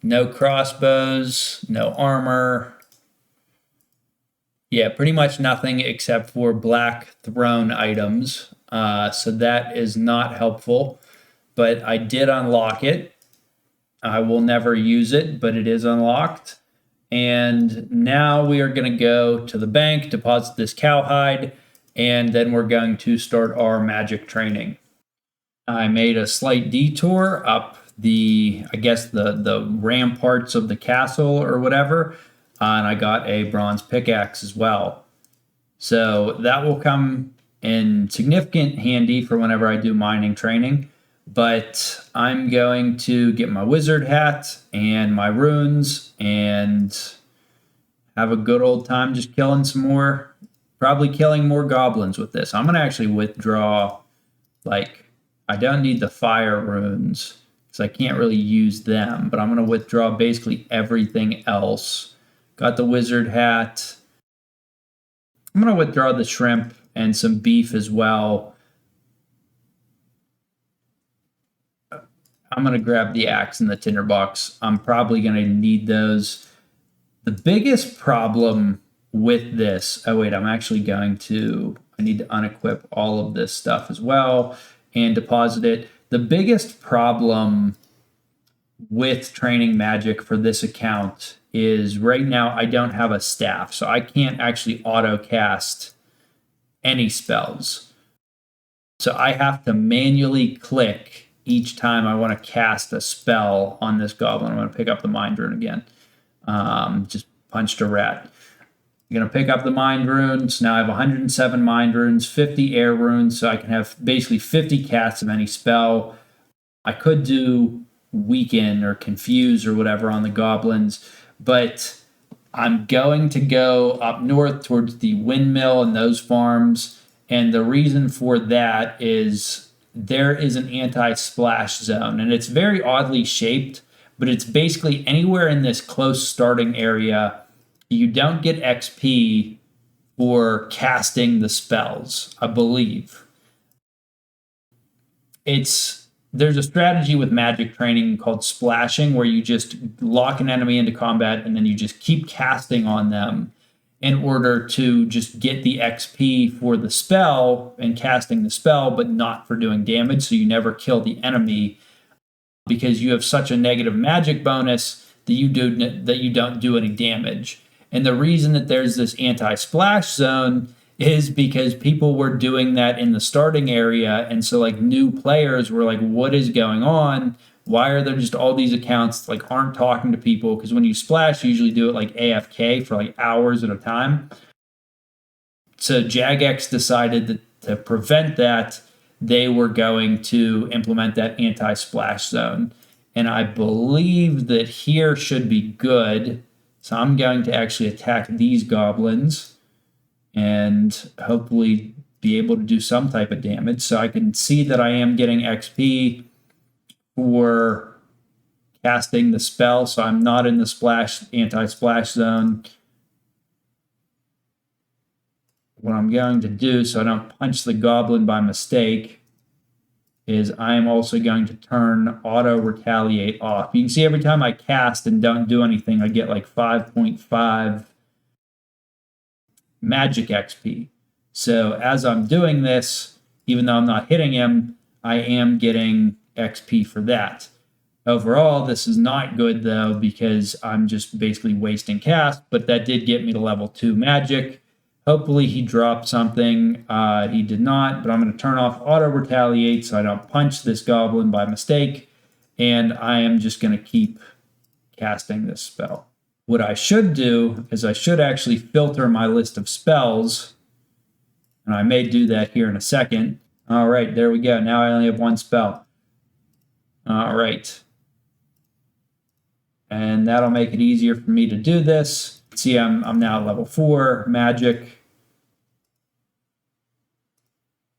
No crossbows, no armor. Yeah, pretty much nothing except for black thrown items. So that is not helpful. But I did unlock it. I will never use it, but it is unlocked. And now we are going to go to the bank, deposit this cowhide, and then we're going to start our magic training. I made a slight detour up the ramparts of the castle or whatever, and I got a bronze pickaxe as well. So that will come in significant handy for whenever I do mining training. But I'm going to get my wizard hat and my runes and have a good old time just killing some more, probably killing more goblins with this. I'm going to actually withdraw, I don't need the fire runes because I can't really use them, but I'm going to withdraw basically everything else. Got the wizard hat. I'm going to withdraw the shrimp and some beef as well. I'm going to grab the axe and the tinderbox. I'm probably going to need those. The biggest problem with this, I need to unequip all of this stuff as well and deposit it. The biggest problem with training magic for this account is right now I don't have a staff, so I can't actually auto cast any spells. So I have to manually click each time I want to cast a spell on this goblin. I'm going to pick up the mind rune again. Just punched a rat. I'm going to pick up the mind runes. Now I have 107 mind runes, 50 air runes, so I can have basically 50 casts of any spell. I could do weaken or confuse or whatever on the goblins, but I'm going to go up north towards the windmill and those farms. And the reason for that is there is an anti-splash zone, and it's very oddly shaped, but it's basically anywhere in this close starting area. You don't get XP for casting the spells, I believe. There's a strategy with magic training called splashing, where you just lock an enemy into combat and then you just keep casting on them in order to just get the XP for the spell and casting the spell, but not for doing damage. So you never kill the enemy because you have such a negative magic bonus that you don't do any damage. And the reason that there's this anti-splash zone is because people were doing that in the starting area. And so new players were like, what is going on? Why are there just all these accounts aren't talking to people? Because when you splash, you usually do it AFK for hours at a time. So Jagex decided that to prevent that, they were going to implement that anti-splash zone. And I believe that here should be good. So I'm going to actually attack these goblins and hopefully be able to do some type of damage. So I can see that I am getting XP for casting the spell, so I'm not in the anti-splash zone. What I'm going to do, so I don't punch the goblin by mistake, is I am also going to turn auto retaliate off. You can see every time I cast and don't do anything, I get 5.5 magic XP. So as I'm doing this, even though I'm not hitting him, I am getting XP for that. Overall, this is not good though, because I'm just basically wasting cast, but that did get me to level 2 magic. Hopefully he dropped something. He did not, but I'm going to turn off auto retaliate so I don't punch this goblin by mistake. And I am just going to keep casting this spell. What I should do is I should actually filter my list of spells. And I may do that here in a second. All right, there we go. Now I only have one spell. All right. And that'll make it easier for me to do this. See, I'm now at level 4, magic.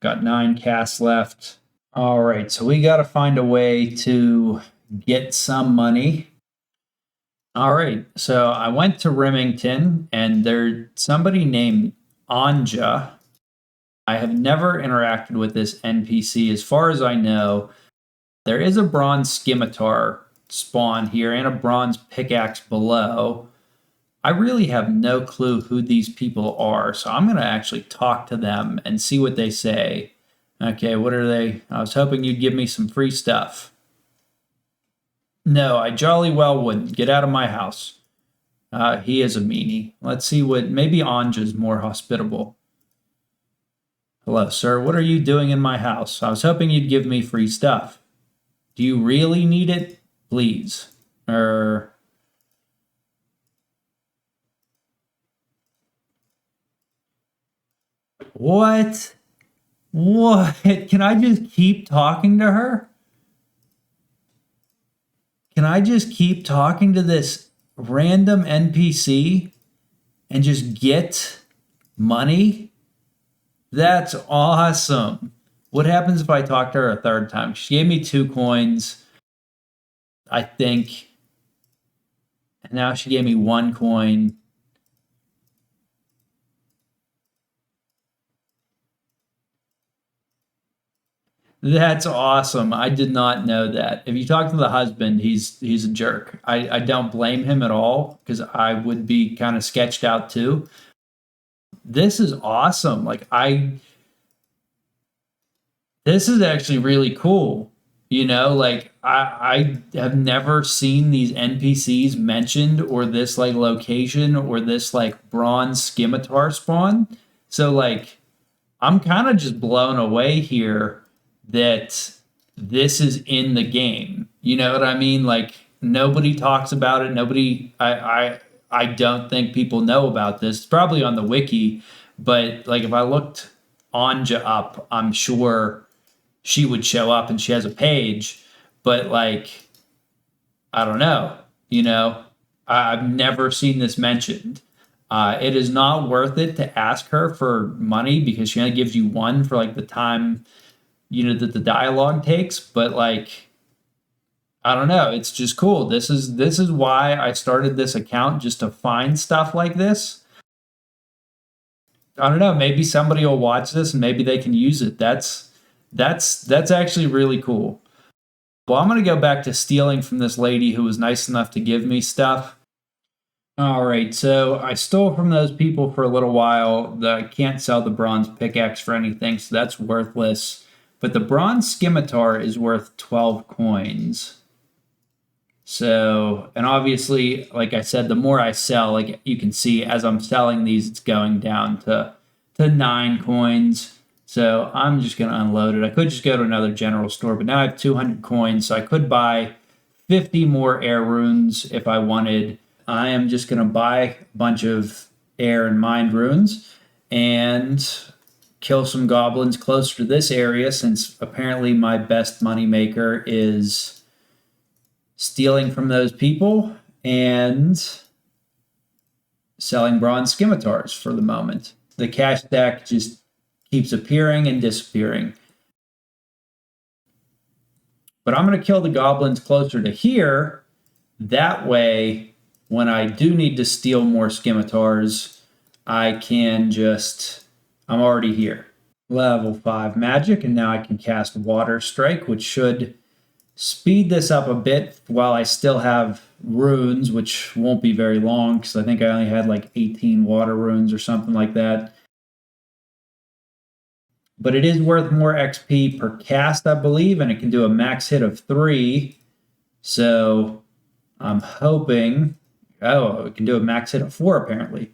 Got 9 casts left. All right, so we got to find a way to get some money. All right, so I went to Remington, and there's somebody named Anja. I have never interacted with this NPC. As far as I know, there is a bronze scimitar spawn here and a bronze pickaxe below. I really have no clue who these people are, so I'm going to actually talk to them and see what they say. Okay, what are they? I was hoping you'd give me some free stuff. No, I jolly well wouldn't. Get out of my house. He is a meanie. Let's see what, maybe Anja's more hospitable. Hello, sir. What are you doing in my house? I was hoping you'd give me free stuff. Do you really need it? Please. What? What? Can I just keep talking to her? Can I just keep talking to this random NPC and just get money? That's awesome. What happens if I talk to her a third time? She gave me 2 coins, I think. And now she gave me 1 coin. That's awesome. I did not know that. If you talk to the husband, he's a jerk. I don't blame him at all, because I would be kind of sketched out too. This is awesome. This is actually really cool. You know, I have never seen these NPCs mentioned, or this location, or this bronze scimitar spawn. So I'm kind of just blown away here that this is in the game. You know what I mean? Nobody talks about it. I don't think people know about this. It's probably on the wiki, but if I looked Anja up, I'm sure she would show up, and she has a page, but I don't know, I've never seen this mentioned. It is not worth it to ask her for money, because she only gives you 1 for the time that the dialogue takes. But I don't know, it's just cool. This is why I started this account, just to find stuff like this. I don't know, maybe somebody will watch this and maybe they can use it. That's actually really cool. Well, I'm going to go back to stealing from this lady who was nice enough to give me stuff. All right, so I stole from those people for a little while. I can't sell the bronze pickaxe for anything, so that's worthless. But the bronze scimitar is worth 12 coins. So, and obviously, like I said, the more I sell, you can see as I'm selling these, it's going down to 9 coins. So I'm just going to unload it. I could just go to another general store, but now I have 200 coins, so I could buy 50 more air runes if I wanted. I am just going to buy a bunch of air and mind runes and kill some goblins closer to this area, since apparently my best moneymaker is stealing from those people and selling bronze scimitars for the moment. The cash stack just keeps appearing and disappearing. But I'm going to kill the goblins closer to here. That way, when I do need to steal more scimitars, I can I'm already here. Level 5 magic, and now I can cast Water Strike, which should speed this up a bit while I still have runes, which won't be very long because I think I only had like 18 water runes or something like that. But it is worth more XP per cast, I believe, and it can do a max hit of 3. So I'm hoping, oh, it can do a max hit of 4 apparently.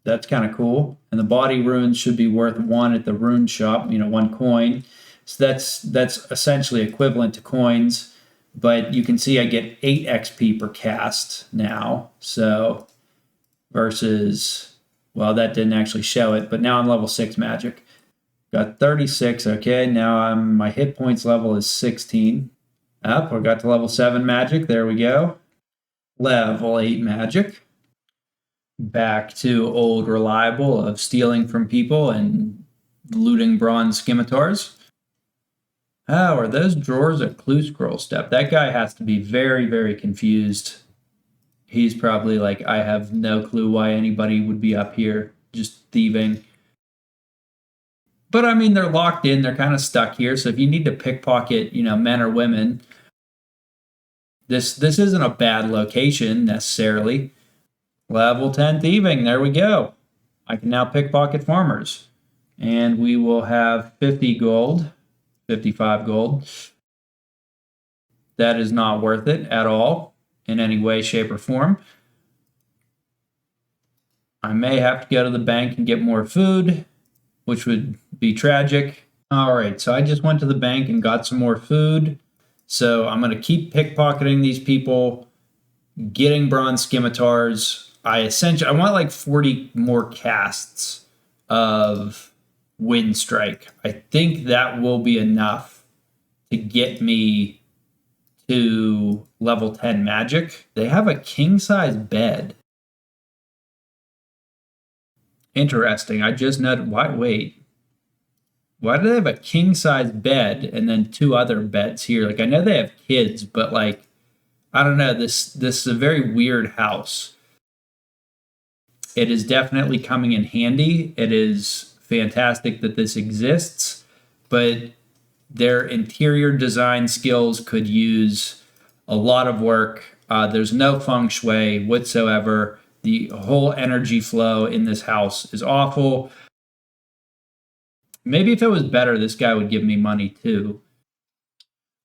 That's kind of cool. And the body runes should be worth 1 at the rune shop, 1 coin. So that's essentially equivalent to coins. But you can see I get 8 XP per cast now. So versus, well, that didn't actually show it, but now I'm level 6 magic. Got 36, okay, now my hit points level is 16. Up, I got to level 7 magic, there we go. Level 8 magic. Back to old reliable of stealing from people and looting bronze scimitars. Oh, are those drawers a clue scroll step? That guy has to be very, very confused. He's probably like, I have no clue why anybody would be up here just thieving. But I mean, they're locked in. They're kind of stuck here. So if you need to pickpocket, men or women, this isn't a bad location necessarily. Level 10 thieving. There we go. I can now pickpocket farmers. And we will have 50 gold, 55 gold. That is not worth it at all in any way, shape, or form. I may have to go to the bank and get more food, which would be tragic. All right, so I just went to the bank and got some more food. So I'm going to keep pickpocketing these people, getting bronze scimitars. I want like 40 more casts of Wind Strike. I think that will be enough to get me to level 10 magic. They have a king-size bed. Interesting. I just noted, why do they have a king-size bed and then 2 other beds here? Like, I know they have kids, but like, I don't know, this is a very weird house. It is definitely coming in handy. It is fantastic that this exists, but their interior design skills could use a lot of work. There's no feng shui whatsoever. The whole energy flow in this house is awful. Maybe if it was better, this guy would give me money too.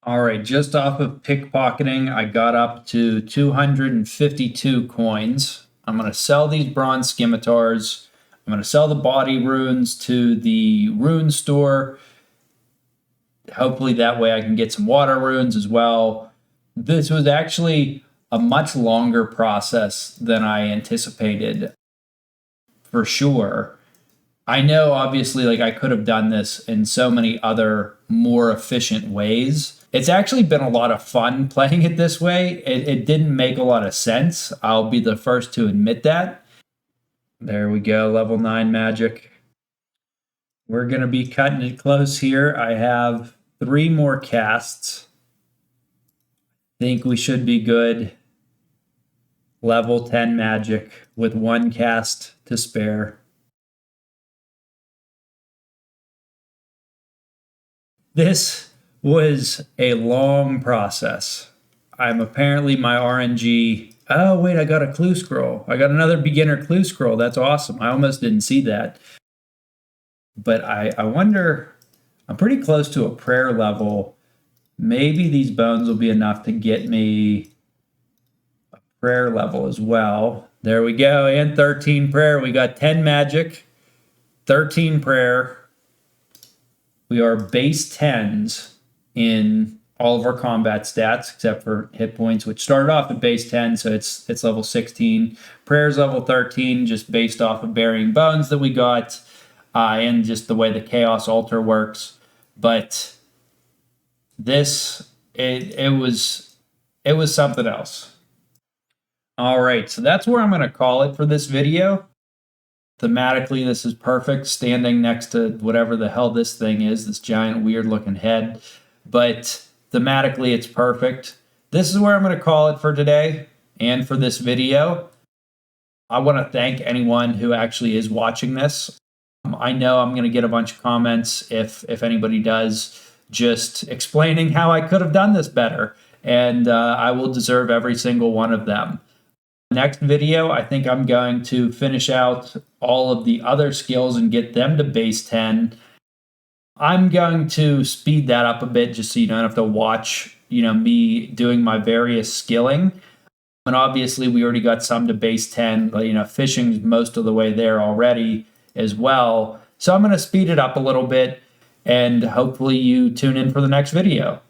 All right, just off of pickpocketing, I got up to 252 coins. I'm going to sell these bronze scimitars. I'm going to sell the body runes to the rune store. Hopefully that way I can get some water runes as well. This was actually a much longer process than I anticipated, for sure. I know, obviously, like I could have done this in so many other more efficient ways. It's actually been a lot of fun playing it this way. It didn't make a lot of sense. I'll be the first to admit that. There we go, level 9 magic. We're going to be cutting it close here. I have 3 more casts. Think we should be good. Level 10 magic with 1 cast to spare. This was a long process. I'm apparently my RNG. Oh, wait, I got a clue scroll. I got another beginner clue scroll. That's awesome. I almost didn't see that. But I wonder, I'm pretty close to a prayer level. Maybe these bones will be enough to get me a prayer level as well. There we go. And 13 prayer. We got 10 magic, 13 prayer. We are base 10s in all of our combat stats, except for hit points, which started off at base 10, so it's level 16. Prayer's level 13, just based off of burying bones that we got, and just the way the Chaos Altar works. But this, it was something else. All right, so that's where I'm going to call it for this video. Thematically, this is perfect, standing next to whatever the hell this thing is, this giant weird-looking head. But thematically, it's perfect. This is where I'm going to call it for today and for this video. I want to thank anyone who actually is watching this. I know I'm going to get a bunch of comments if anybody does just explaining how I could have done this better. And I will deserve every single one of them. Next video, I think I'm going to finish out all of the other skills and get them to base 10. I'm going to speed that up a bit just so you don't have to watch, me doing my various skilling. And obviously we already got some to base 10, fishing's most of the way there already as well. So I'm going to speed it up a little bit, and hopefully you tune in for the next video.